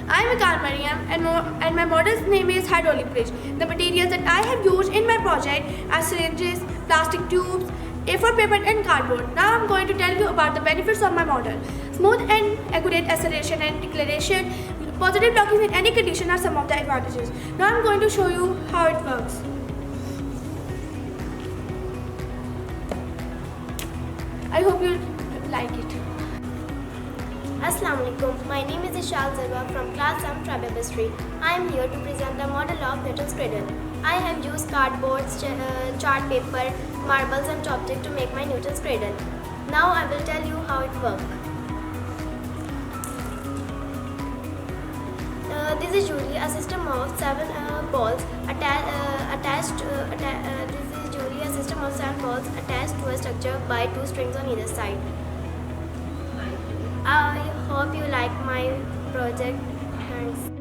I am Vikan Mariam and my model's name is hydraulic bridge. The materials that I have used in my project are syringes, plastic tubes, A4 paper and cardboard. Now I am going to tell you about the benefits of my model. Smooth and accurate acceleration and deceleration, positive blocking in any condition are some of the advantages. Now I am going to show you how it works. I hope you like it. Assalamu alaikum. My name is Ishal Zarwa from class 7 Tribebistry. I am here to present the model of Newton's cradle. I have used cardboard, chart paper, marbles and chopstick to make my Newton's cradle. Now I will tell you how it works. This is usually a system of 7 balls attached. This is usually a system of 7 balls attached to a structure by 2 strings on either side. I hope you like my project. Thanks.